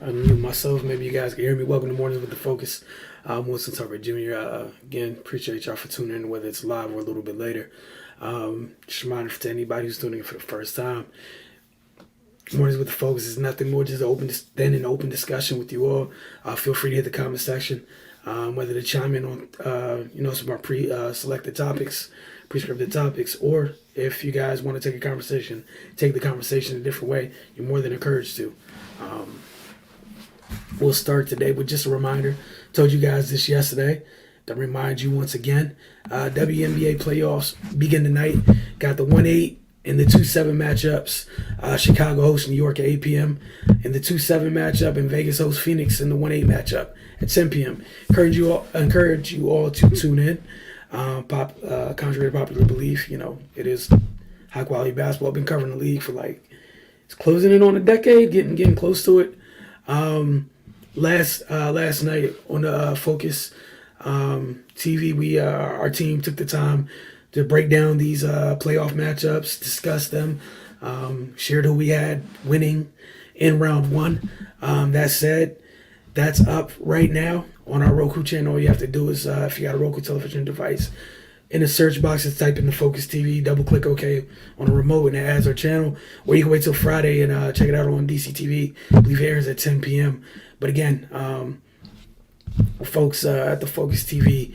unmute myself. Maybe you guys can hear me. Welcome to Mornings with the Focus. I'm Wilson Tucker Jr. Again, appreciate y'all for tuning in, whether it's live or a little bit later. Just a reminder to anybody who's tuning in for the first time. Mornings with the Focus is nothing more just an open discussion with you all. Feel free to hit the comment section, whether to chime in on some of our pre-selected topics, prescriptive topics, or if you guys want to take the conversation a different way, you're more than encouraged to. We'll start today with just a reminder. Told you guys this yesterday. To remind you once again, WNBA playoffs begin tonight. Got the 1-8 and the 2-7 matchups. Chicago hosts New York at 8 p.m. In the 2-7 matchup, and Vegas hosts Phoenix in the 1-8 matchup at 10 p.m. Encourage you all to tune in. Contrary to popular belief, it is high quality basketball. I've been covering the league for it's closing in on a decade, getting close to it. Last night on the Focus TV, our team took the time to break down these playoff matchups, discuss them, shared who we had winning in round one. That said, that's up right now on our Roku channel. All you have to do is, if you got a Roku television device, in the search box, just type in the Focus TV, double click OK on a remote, and it adds our channel. Or you can wait till Friday and check it out on DCTV. I believe it airs at 10 p.m. But again, folks at the Focus TV,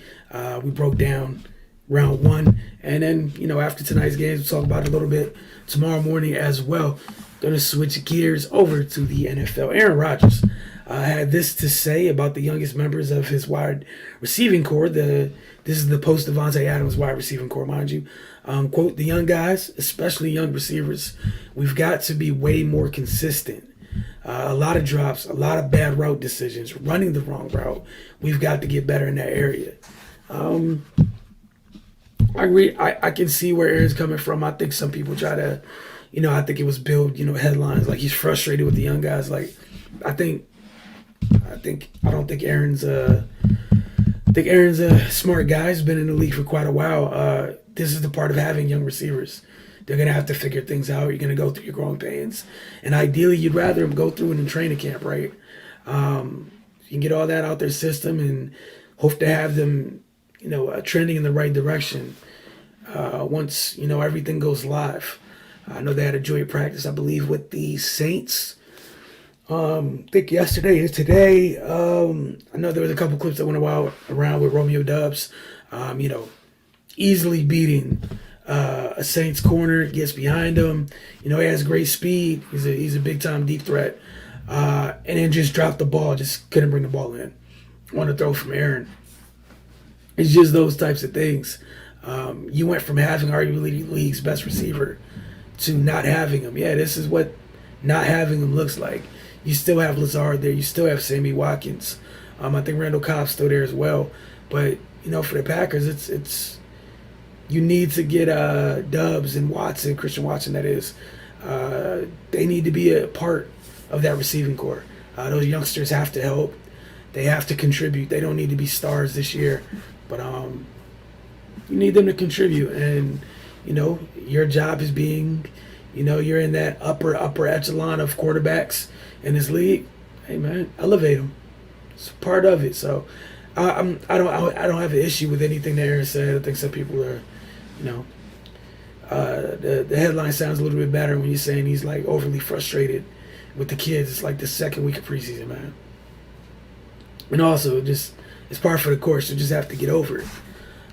we broke down round one. And then, after tonight's games, we'll talk about it a little bit tomorrow morning as well. Going to switch gears over to the NFL. Aaron Rodgers had this to say about the youngest members of his wide receiving core. This is the post-Devontae Adams wide receiving core, mind you. Quote, "The young guys, especially young receivers, we've got to be way more consistent. A lot of drops, a lot of bad route decisions, running the wrong route. We've got to get better in that area." I can see where Aaron's coming from. I think some people try to, I think it was billed, headlines like he's frustrated with the young guys. I don't think Aaron's I think Aaron's a smart guy. He's been in the league for quite a while. This is the part of having young receivers. They're going to have to figure things out. You're going to go through your growing pains. And ideally, you'd rather them go through it in training camp, right? You can get all that out their system and hope to have them, trending in the right direction once, everything goes live. I know they had a joint practice, I believe, with the Saints. I think yesterday is today. I know there was a couple clips that went around with Romeo Dubs, easily beating a Saints corner, gets behind him. He has great speed. He's a big time deep threat, and then just dropped the ball. Just couldn't bring the ball in. Want to throw from Aaron. It's just those types of things. You went from having arguably the league's best receiver to not having him. Yeah, this is what not having him looks like. You still have Lazard there. You still have Sammy Watkins. I think Randall Cobb's still there as well. But, for the Packers, it's you need to get Dubs and Watson, Christian Watson, that is. They need to be a part of that receiving core. Those youngsters have to help. They have to contribute. They don't need to be stars this year. But you need them to contribute. And, your job is being, you're in that upper echelon of quarterbacks in this league. Hey man, elevate them. It's part of it. So I don't have an issue with anything that Aaron said. I think some people are, the headline sounds a little bit better when you're saying he's overly frustrated with the kids. It's like the second week of preseason, man. And also, it's par for the course. You just have to get over it.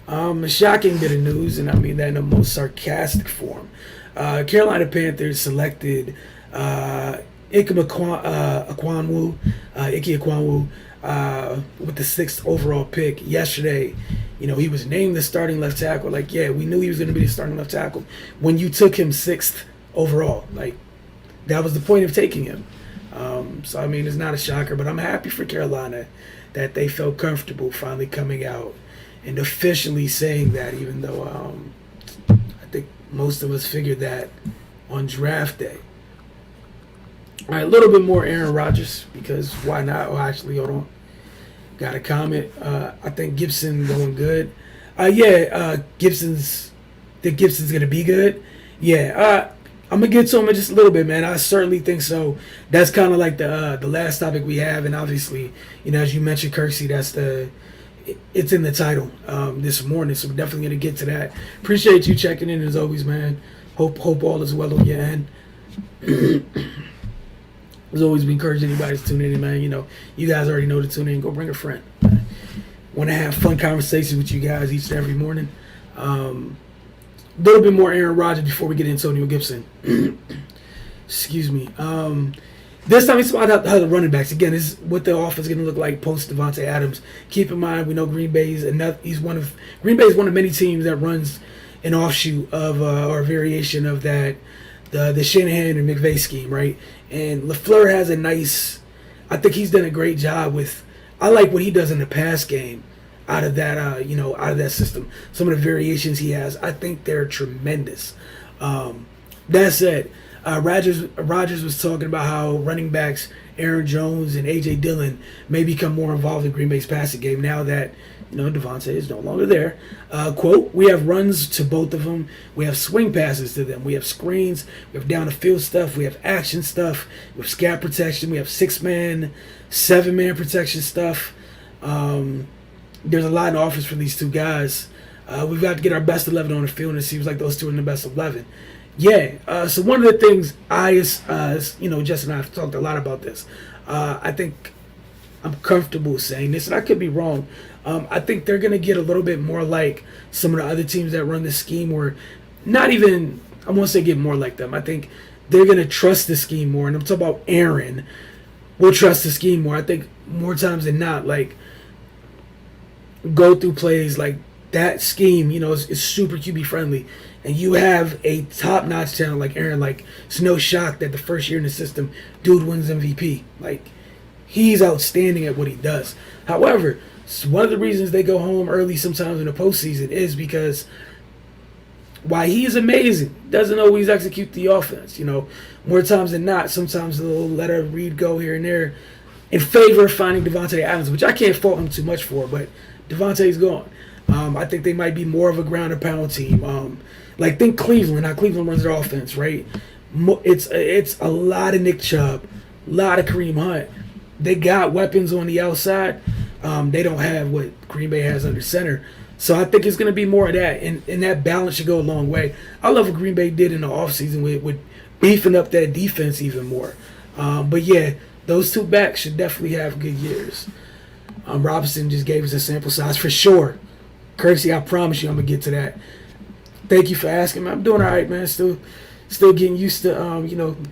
A shocking bit of news, and I mean that in the most sarcastic form. Carolina Panthers selected Ike Ekwonu with the 6th overall pick yesterday. He was named the starting left tackle. We knew he was going to be the starting left tackle when you took him 6th overall. That was the point of taking him. So, it's not a shocker, but I'm happy for Carolina that they felt comfortable finally coming out and officially saying that, even though I think most of us figured that on draft day. All right, a little bit more Aaron Rodgers, because why not? Oh, actually, hold on. Got a comment. I think Gibson going good. Gibson's going to be good. Yeah, I'm gonna get to him in just a little bit, man. I certainly think so. That's kind of like the last topic we have, and obviously, as you mentioned, Kirksey, it's in the title this morning, so we're definitely gonna get to that. Appreciate you checking in as always, man. Hope all is well on your end. As always, we encourage anybody to tune in, man. You guys already know to tune in. Go bring a friend. Want to have fun conversations with you guys each and every morning. A little bit more Aaron Rodgers before we get into Antonio Gibson. Excuse me. This time it's about how the running backs. Again, this is what the offense is going to look like post Devontae Adams. Keep in mind, we know Green Bay is one of many teams that runs an offshoot of or variation of that the Shanahan and McVay scheme, right? And LaFleur has I think he's done a great job with. I like what he does in the pass game out of that out of that system. Some of the variations he has, I think they're tremendous. That said, Rodgers was talking about how running backs Aaron Jones and A.J. Dillon may become more involved in Green Bay's passing game now that Devontae is no longer there. Quote, we have runs to both of them. We have swing passes to them. We have screens. We have down the field stuff. We have action stuff. We have scat protection. We have 6-man, 7-man protection stuff. There's a lot in offers for these two guys. We've got to get our best 11 on the field, and it seems like those two are in the best 11. Yeah. So one of the things Jess and I have talked a lot about this. I think I'm comfortable saying this, and I could be wrong. I think they're going to get a little bit more like some of the other teams that run this scheme, or not even, I won't say get more like them. I think they're going to trust the scheme more, and I'm talking about Aaron will trust the scheme more. I think more times than not, like, go through plays like that scheme, is super QB friendly, and you have a top-notch talent like Aaron. Like, it's no shock that the first year in the system, dude wins MVP. Like, he's outstanding at what he does. However, one of the reasons they go home early sometimes in the postseason is because while he's amazing, doesn't always execute the offense. More times than not, sometimes they'll let a read go here and there in favor of finding Devontae Adams, which I can't fault him too much for, but Devontae's gone. I think they might be more of a ground and pound team. Like, think Cleveland, how Cleveland runs their offense, right? It's a lot of Nick Chubb, a lot of Kareem Hunt. They got weapons on the outside. They don't have what Green Bay has under center. So I think it's going to be more of that, and that balance should go a long way. I love what Green Bay did in the offseason with beefing up that defense even more. But yeah, those two backs should definitely have good years. Robinson just gave us a sample size for sure. Kirksey, I promise you I'm going to get to that. Thank you for asking, man. I'm doing all right, man. Still getting used to,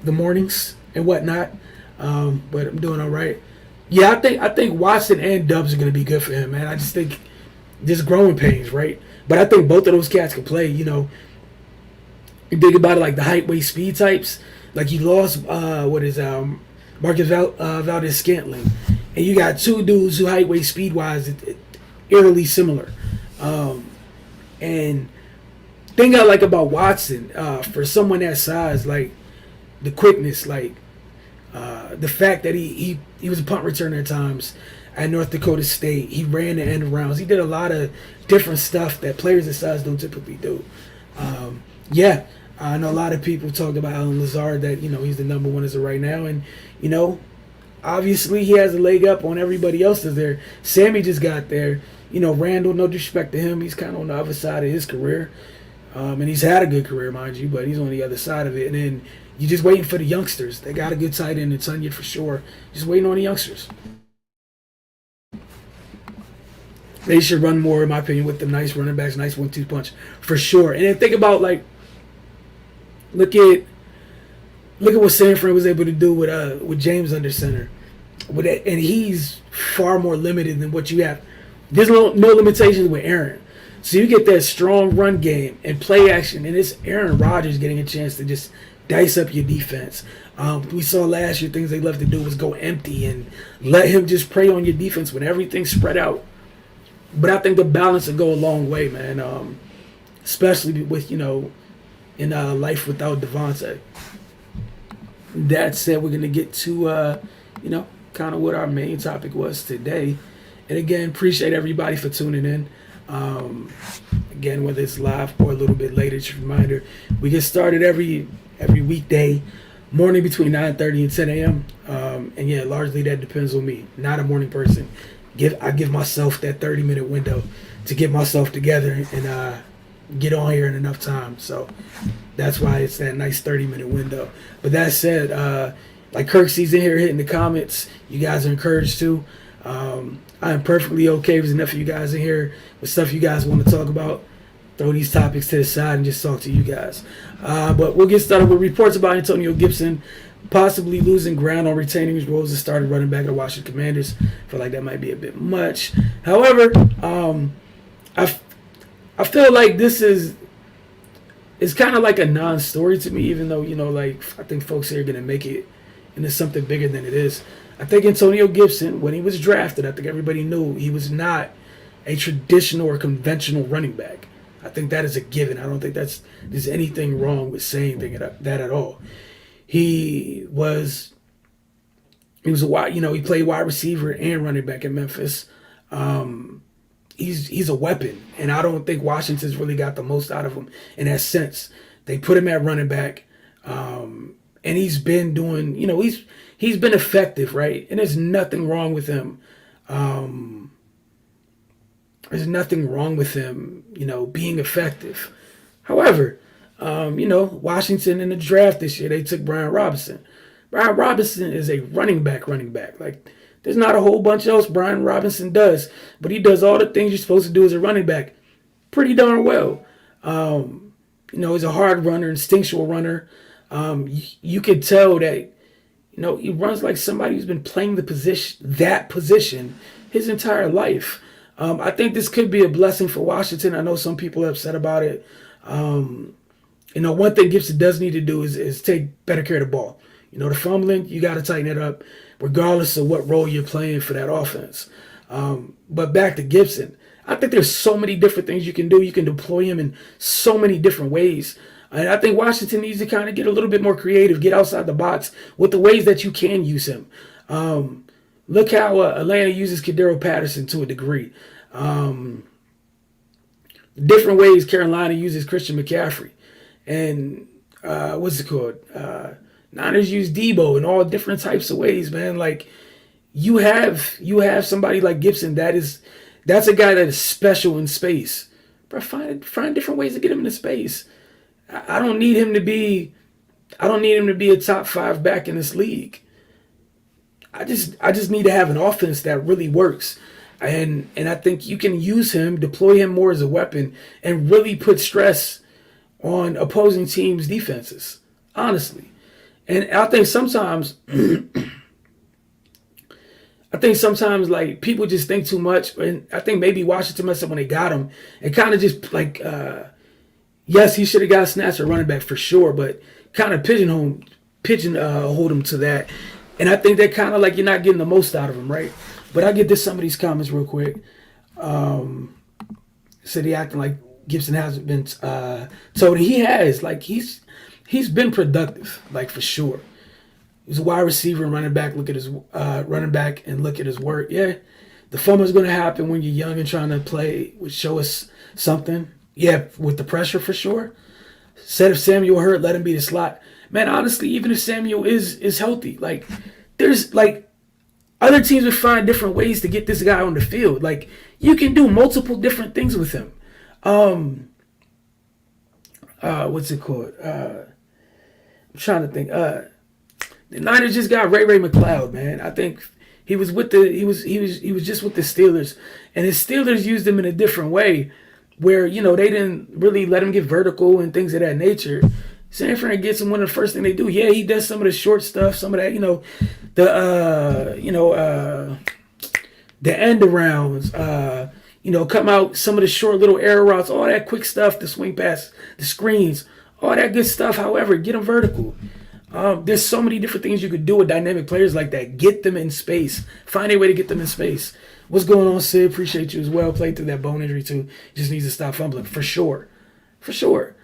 the mornings and whatnot. But I'm doing all right. Yeah, I think Watson and Dubs are going to be good for him, man. I just think just growing pains, right? But I think both of those cats can play, You think about it like the height, weight, speed types. Like, you lost, Marcus Valdez-Scantling. And you got two dudes who height, weight, speed-wise, eerily similar. And thing I like about Watson, for someone that size, like, the quickness, like, the fact that he was a punt returner at times at North Dakota State. He ran the end rounds. He did a lot of different stuff that players that size don't typically do. I know a lot of people talked about Allen Lazard, that he's the number one as of right now, and obviously he has a leg up on everybody else that's there. Sammy just got there. Randall, no disrespect to him, he's kind of on the other side of his career, and he's had a good career, mind you, but he's on the other side of it. And then you're just waiting for the youngsters. They got a good tight end in Tunyard for sure. Just waiting on the youngsters. They should run more, in my opinion, with them nice running backs, nice 1-2 punch for sure. And then think about, like, look at what Sanford was able to do with James under center, and he's far more limited than what you have. There's no limitations with Aaron, so you get that strong run game and play action, and it's Aaron Rodgers getting a chance to just dice up your defense. We saw last year things they love to do was go empty and let him just prey on your defense when everything's spread out. But I think the balance will go a long way, man. Especially with in life without Devontae. That said, we're gonna get to kind of what our main topic was today. And again, appreciate everybody for tuning in. Again, whether it's live or a little bit later, just a reminder, we get started every every weekday morning between 9:30 and 10 a.m. And yeah, largely that depends on me. Not a morning person. I give myself that 30-minute window to get myself together and get on here in enough time. So that's why it's that nice 30-minute window. But that said, like Kirksey's in here hitting the comments. You guys are encouraged too. I am perfectly okay if there's enough of you guys in here with stuff you guys want to talk about. Throw these topics to the side and just talk to you guys. But we'll get started with reports about Antonio Gibson possibly losing ground on retaining his role as a starting running back of the Washington Commanders. I feel like that might be a bit much. However, I feel like this is it's kind of like a non-story to me, even though, like I think folks here are going to make it into something bigger than it is. I think Antonio Gibson, when he was drafted, I think everybody knew he was not a traditional or conventional running back. I think that is a given. I don't think there's anything wrong with saying that at all. He was a wide, he played wide receiver and running back in Memphis. He's a weapon, and I don't think Washington's really got the most out of him in that sense. They put him at running back, and he's been doing, he's been effective, right? And there's nothing wrong with him. There's nothing wrong with him, being effective. However, Washington in the draft this year, they took Brian Robinson. Brian Robinson is a running back. Like, there's not a whole bunch else Brian Robinson does, but he does all the things you're supposed to do as a running back pretty darn well. He's a hard runner, instinctual runner. You could tell that, he runs like somebody who's been playing that position his entire life. I think this could be a blessing for Washington. I know some people are upset about it. One thing Gibson does need to do is take better care of the ball. The fumbling, you got to tighten it up, regardless of what role you're playing for that offense. But back to Gibson, I think there's so many different things you can do. You can deploy him in so many different ways. And I think Washington needs to kind of get a little bit more creative, get outside the box with the ways that you can use him. Look how Atlanta uses Cordero Patterson to a degree. Different ways Carolina uses Christian McCaffrey. And what's it called? Niners use Debo in all different types of ways, man. Like, you have somebody like Gibson that's a guy that is special in space. Bro, find different ways to get him into space. I don't need him to be a top 5 back in this league. I just need to have an offense that really works. And I think you can use him, deploy him more as a weapon, and really put stress on opposing teams' defenses, honestly. And I think sometimes like people just think too much, and I think maybe Washington messed up when they got him, and kind of just like yes, he should have got snatched at running back for sure, but kind of pigeonhole him to that. And I think that kind of like you're not getting the most out of him, right? But I'll get to some of these comments real quick. Said he acting like Gibson hasn't been told. He has. Like, he's been productive, like, for sure. He's a wide receiver and running back. Look at his running back and look at his work. Yeah, the fumble's going to happen when you're young and trying to play, which show us something. Yeah, with the pressure for sure. Said if Samuel hurt, let him be the slot. Man, honestly, even if Samuel is healthy, like, there's like other teams would find different ways to get this guy on the field. Like, you can do multiple different things with him. What's it called? I'm trying to think. The Niners just got Ray McLeod, man. I think he was just with the Steelers, and his Steelers used him in a different way, where they didn't really let him get vertical and things of that nature. San Fran gets him one of the first thing they do. Yeah, he does some of the short stuff, some of that, the end arounds, come out, some of the short little air routes, all that quick stuff, the swing pass, the screens, all that good stuff. However, get them vertical. There's so many different things you could do with dynamic players like that. Get them in space. Find a way to get them in space. What's going on, Sid? Appreciate you as well. Played through that bone injury too. Just needs to stop fumbling for sure. For sure.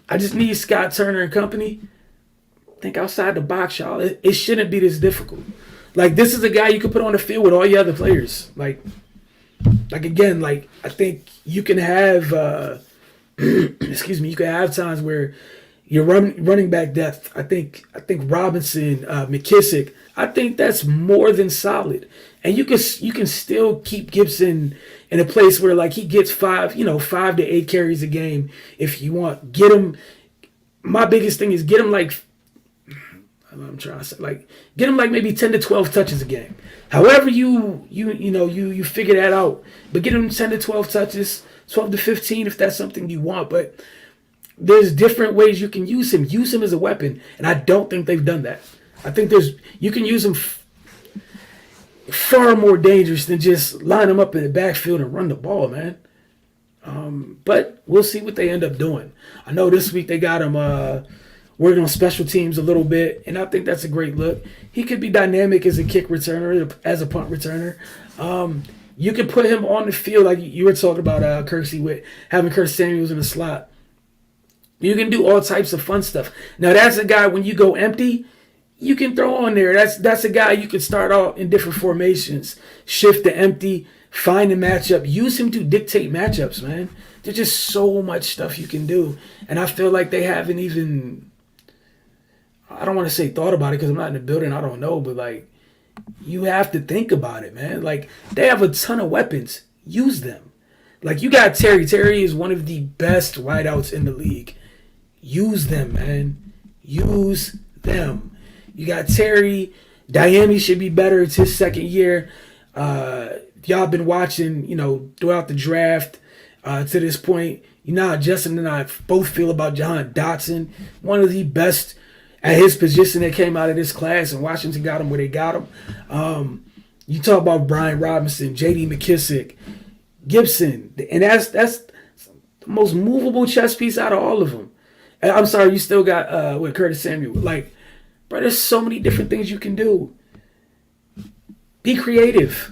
I just need Scott Turner and company. Think outside the box, y'all. It shouldn't be this difficult. Like, this is a guy you can put on the field with all your other players. Like again, like, I think you can have, you can have times where, Your running back depth, I think Robinson, McKissick, I think that's more than solid. And you can still keep Gibson in a place where like he gets 5 to 8 carries a game if you want. Get him. My biggest thing is get him like I'm trying to say like get him like maybe 10 to 12 touches a game. However you figure that out, but get him 10 to 12 touches, 12 to 15 if that's something you want. But there's different ways you can use him. Use him as a weapon, and I don't think they've done that. I think you can use him far more dangerous than just line him up in the backfield and run the ball, man. But we'll see what they end up doing. I know this week they got him working on special teams a little bit, and I think that's a great look. He could be dynamic as a kick returner, as a punt returner. You can put him on the field like you were talking about, Kirksey, with having Curtis Samuels in the slot. You can do all types of fun stuff. Now that's a guy when you go empty, you can throw on there. That's a guy you can start out in different formations, shift to empty, find a matchup, use him to dictate matchups, man. There's just so much stuff you can do, and I feel like they haven't even. I don't want to say thought about it because I'm not in the building. I don't know, but like you have to think about it, man. Like they have a ton of weapons. Use them. Like you got Terry. Terry is one of the best wideouts in the league. Use them, man. Use them. You got Terry. Diami should be better. It's his second year. Y'all been watching, throughout the draft to this point. You know how Justin and I both feel about Jahan Dotson. One of the best at his position that came out of this class, and Washington got him where they got him. You talk about Brian Robinson, J.D. McKissick, Gibson, and that's the most movable chess piece out of all of them. I'm sorry, you still got with Curtis Samuel. Like, bro, there's so many different things you can do. Be creative.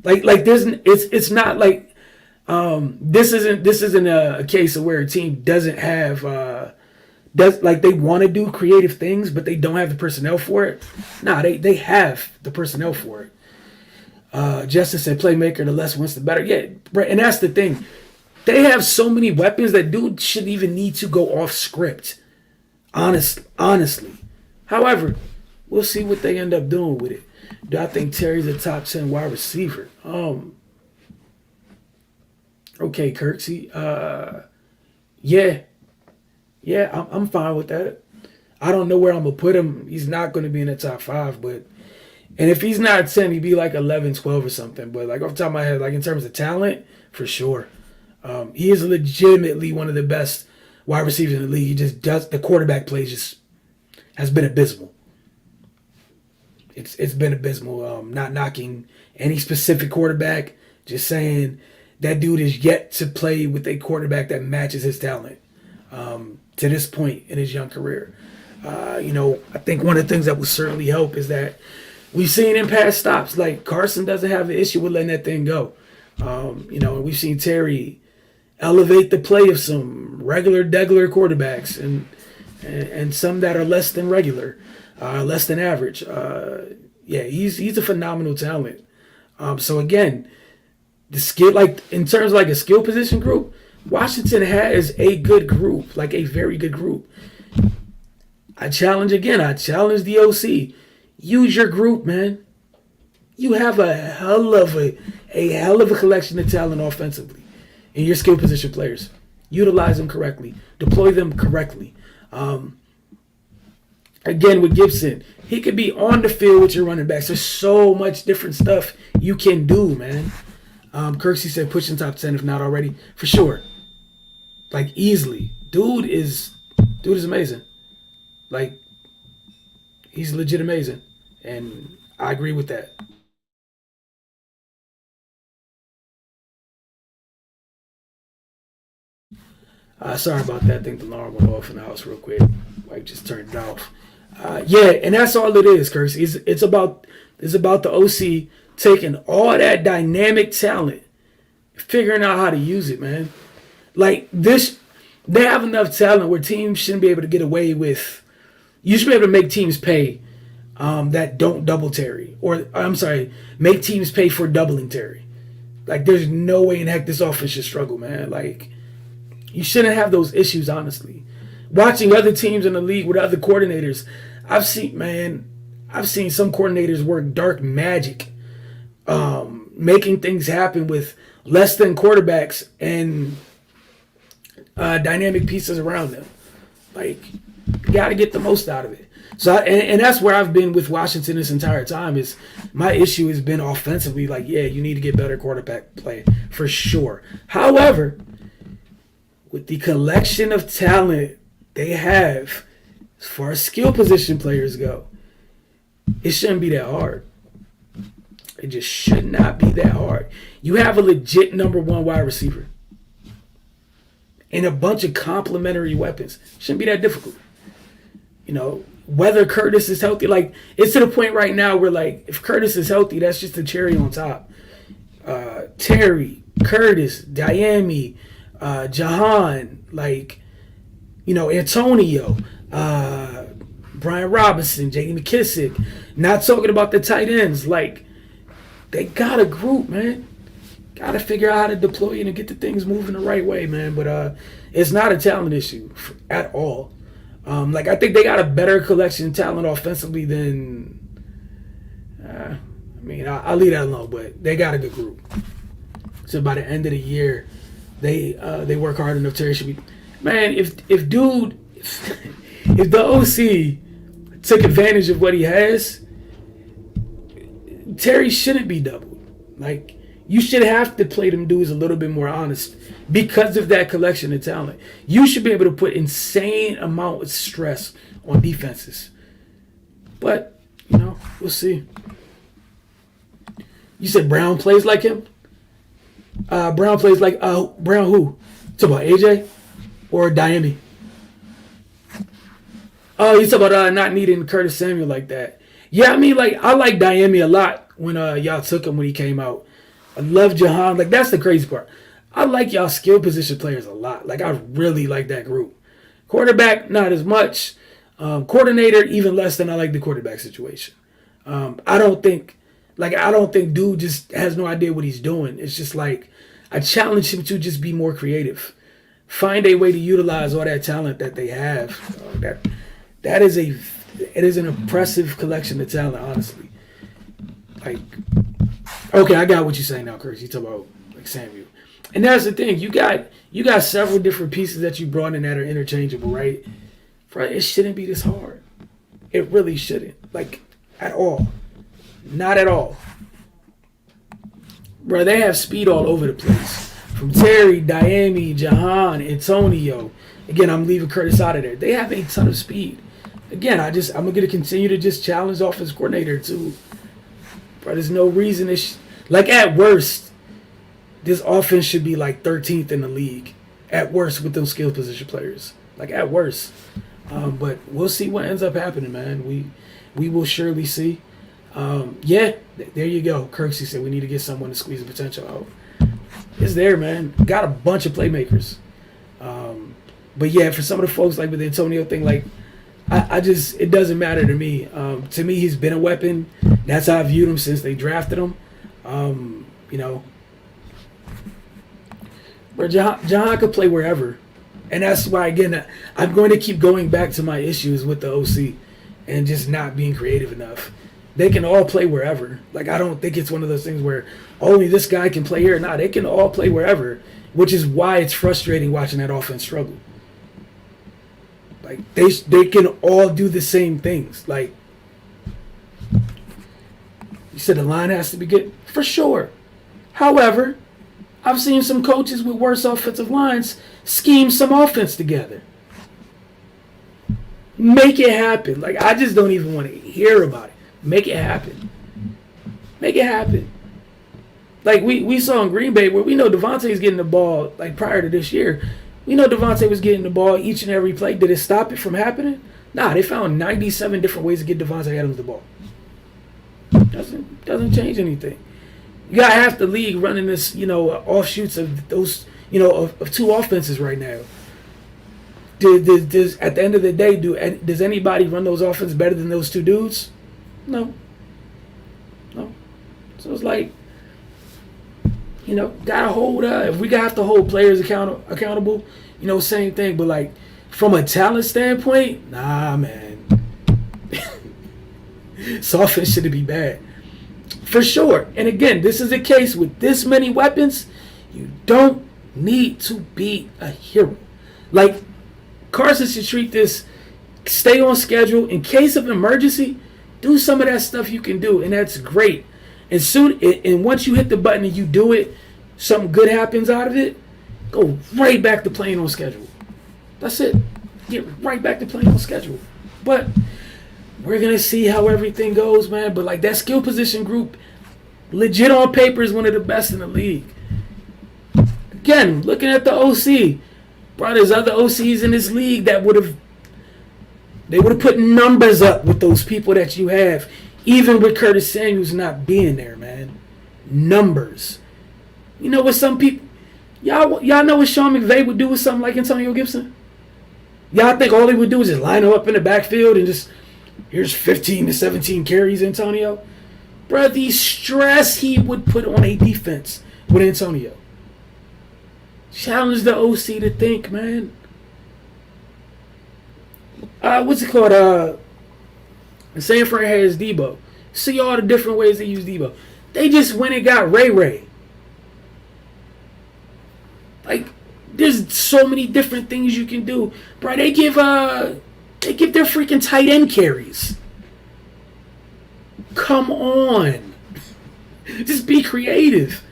Like there's it's not like this isn't a case of where a team doesn't have they want to do creative things but they don't have the personnel for it. Nah, they have the personnel for it. Justin said playmaker, the less wins the better. Yeah, right, and that's the thing. They have so many weapons that dude shouldn't even need to go off script. Honestly. However, we'll see what they end up doing with it. Do I think Terry's a top 10 wide receiver? Okay, Kirksey. Yeah, I'm fine with that. I don't know where I'm going to put him. He's not going to be in the top 5, and if he's not 10, he'd be like 11, 12 or something. But like off the top of my head, like in terms of talent, for sure. He is legitimately one of the best wide receivers in the league. He just does the quarterback play has been abysmal. It's been abysmal. Not knocking any specific quarterback, just saying that dude is yet to play with a quarterback that matches his talent to this point in his young career. I think one of the things that will certainly help is that we've seen in past stops, like Carson doesn't have an issue with letting that thing go. And we've seen Terry elevate the play of some regular degular quarterbacks and some that are less than regular, less than average. He's a phenomenal talent. So again, the skill, like in terms of like a skill position group, Washington has a good group, like a very good group. I challenge the OC. Use your group, man. You have a hell of a collection of talent offensively in your skill position players. Utilize them correctly. Deploy them correctly. Again, with Gibson, he could be on the field with your running backs. There's so much different stuff you can do, man. Kirksey said pushing top 10 if not already. For sure. Like, easily. Dude is amazing. Like, he's legit amazing. And I agree with that. Sorry about that. I think the alarm went off in the house real quick. Like, just turned it off. And that's all it is, Kirksey. It's about the OC taking all that dynamic talent, figuring out how to use it, man. Like this, they have enough talent where teams shouldn't be able to get away with. You should be able to make teams pay that don't double Terry, or I'm sorry, make teams pay for doubling Terry. Like, there's no way in heck this offense should struggle, man. Like, you shouldn't have those issues, honestly. watching other teams in the league with other coordinators, I've seen some coordinators work dark magic, making things happen with less than quarterbacks and dynamic pieces around them. Like, you got to get the most out of it. So, and that's where I've been with Washington this entire time. Is my issue has been offensively. Like, yeah, you need to get better quarterback play for sure. However, with the collection of talent they have, as far as skill position players go, it shouldn't be that hard. It just should not be that hard. You have a legit number one wide receiver and a bunch of complementary weapons. Shouldn't be that difficult. You know, whether Curtis is healthy, like, it's to the point right now where, like, if Curtis is healthy, that's just the cherry on top. Terry, Curtis, Diami, Jahan, like, you know, Antonio, Brian Robinson, J.D. McKissick. Not talking about the tight ends. Like, they got a group, man. Got to figure out how to deploy it and get the things moving the right way, man. But it's not a talent issue at all. Like, I think they got a better collection of talent offensively than. I'll leave that alone. But they got a good group. So by the end of the year, they work hard enough. Terry should be, man. If the OC took advantage of what he has, Terry shouldn't be doubled. Like, you should have to play them dudes a little bit more honest because of that collection of talent. You should be able to put insane amount of stress on defenses. But, you know, we'll see. You said Brown plays like him? Brown plays like, Brown who? Talk about AJ or Diami? Oh, you talk about not needing Curtis Samuel like that. Yeah, I mean, like, I like Diami a lot when y'all took him when he came out. I love Jahan. Like, that's the crazy part. I like y'all skill position players a lot. Like, I really like that group. Quarterback, not as much. Coordinator, even less than I like the quarterback situation. I don't think dude just has no idea what he's doing. It's just like, I challenge him to just be more creative. Find a way to utilize all that talent that they have. It is an impressive collection of talent, honestly. Like, okay, I got what you're saying now, Chris. You talk about, like, Samuel. And that's the thing. You got several different pieces that you brought in that are interchangeable, right? It shouldn't be this hard. It really shouldn't. Like, at all. Not at all. Bro, they have speed all over the place. From Terry, Diami, Jahan, Antonio. Again, I'm leaving Curtis out of there. They have a ton of speed. Again, I'm going to continue to just challenge the offense coordinator to, bro, there's no reason like, at worst, this offense should be like 13th in the league. At worst, with those skill position players. Like, at worst. But we'll see what ends up happening, man. We will surely see. Yeah, there you go. Kirksey said we need to get someone to squeeze the potential out. It's there, man. Got a bunch of playmakers. But yeah, for some of the folks, like with the Antonio thing, like, I just, it doesn't matter to me. To me, he's been a weapon. That's how I viewed him since they drafted him. You know, but John could play wherever. And that's why, again, I'm going to keep going back to my issues with the OC and just not being creative enough. They can all play wherever. Like, I don't think it's one of those things where only this guy can play here. Nah, they can all play wherever, which is why it's frustrating watching that offense struggle. Like, they can all do the same things. Like, you said the line has to be good? For sure. However, I've seen some coaches with worse offensive lines scheme some offense together. Make it happen. Like, I just don't even want to hear about it. Make it happen. Make it happen. Like, we saw in Green Bay where we know Devontae's getting the ball, like, prior to this year. We know Devontae was getting the ball each and every play. Did it stop it from happening? Nah, they found 97 different ways to get Devontae Adams the ball. Doesn't change anything. You got half the league running this, you know, offshoots of those, you know, of two offenses right now. Does at the end of the day, does anybody run those offenses better than those two dudes? No. So it's like, gotta hold. If we have to hold players accountable, same thing. But like, from a talent standpoint, nah, man. This offense shouldn't be bad. For sure. And again, this is a case with this many weapons. You don't need to be a hero. Like, Carson should treat this, stay on schedule. In case of emergency, do some of that stuff you can do, and that's great. And once you hit the button and you do it, something good happens out of it, go right back to playing on schedule. That's it. Get right back to playing on schedule. But we're going to see how everything goes, man. But, like, that skill position group, legit on paper, is one of the best in the league. Again, looking at the OC, bro, there's other OCs in this league that would have put numbers up with those people that you have, even with Curtis Samuels not being there, man. Numbers. You know what some people, y'all know what Sean McVay would do with something like Antonio Gibson? Y'all think all he would do is just line him up in the backfield and just, here's 15 to 17 carries, Antonio? Bro, the stress he would put on a defense with Antonio. Challenge the OC to think, man. What's it called? San Fran has Debo. See all the different ways they use Debo. They just went and got Ray. Like, there's so many different things you can do, bro. They give their freaking tight end carries. Come on, just be creative.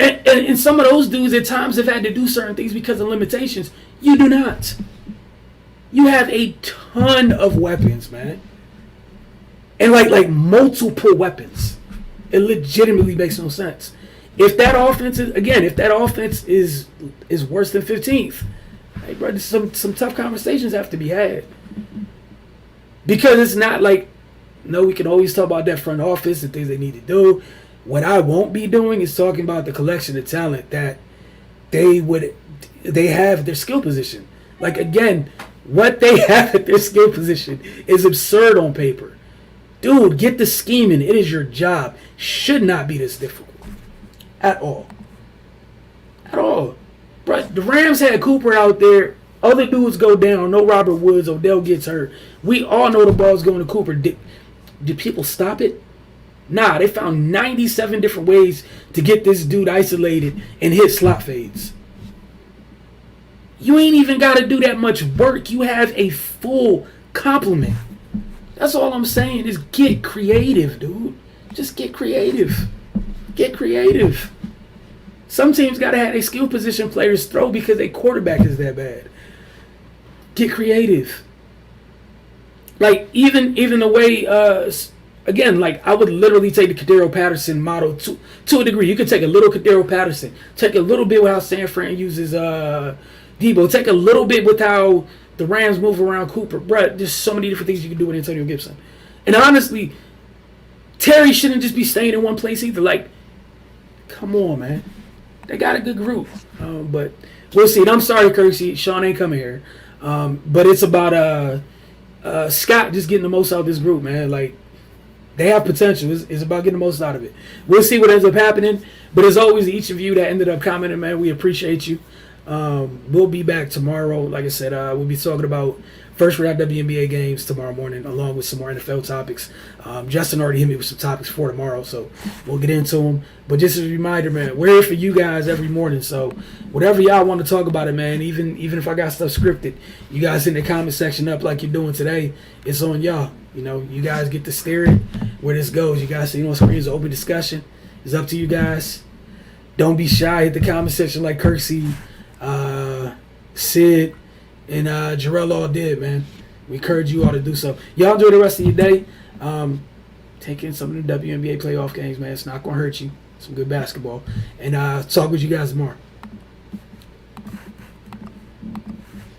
And some of those dudes at times have had to do certain things because of limitations. You do not. You have a ton of weapons, man. And like multiple weapons. It legitimately makes no sense. If that offense is worse than 15th, hey, bro, some tough conversations have to be had. Because it's not like, no, we can always talk about that front office and things they need to do. What I won't be doing is talking about the collection of talent that they have at their skill position. Like, again, what they have at their skill position is absurd on paper. Dude, get the scheming. It is your job. Should not be this difficult. At all. At all. Bro, the Rams had Cooper out there. Other dudes go down. No Robert Woods. Odell gets hurt. We all know the ball's going to Cooper. Did people stop it? Nah, they found 97 different ways to get this dude isolated and hit slot fades. You ain't even got to do that much work. You have a full complement. That's all I'm saying is get creative, dude. Just get creative. Get creative. Some teams got to have their skill position players throw because their quarterback is that bad. Get creative. Like, even the way... Again, like, I would literally take the Kadero Patterson model to a degree. You could take a little Kadero Patterson, take a little bit with how San Fran uses Debo, take a little bit with how the Rams move around Cooper. Bruh, there's so many different things you can do with Antonio Gibson. And honestly, Terry shouldn't just be staying in one place either. Like, come on, man. They got a good group. But we'll see. And I'm sorry, Kersey. Sean ain't coming here. But it's about Scott just getting the most out of this group, man. Like, they have potential. It's about getting the most out of it. We'll see what ends up happening. But as always, each of you that ended up commenting, man, we appreciate you. We'll be back tomorrow. Like I said, we'll be talking about first round WNBA games tomorrow morning, along with some more NFL topics. Justin already hit me with some topics for tomorrow, so we'll get into them. But just as a reminder, man, we're here for you guys every morning. So whatever y'all want to talk about it, man, even if I got stuff scripted, you guys in the comment section up like you're doing today, it's on y'all. You know, you guys get to steer it where this goes. You guys see on screen is open discussion. It's up to you guys. Don't be shy. Hit the comment section like Kersey, Sid, and Jarrell all did, man. We encourage you all to do so. Y'all enjoy the rest of your day. Take in some of the WNBA playoff games, man. It's not going to hurt you. Some good basketball. And talk with you guys tomorrow.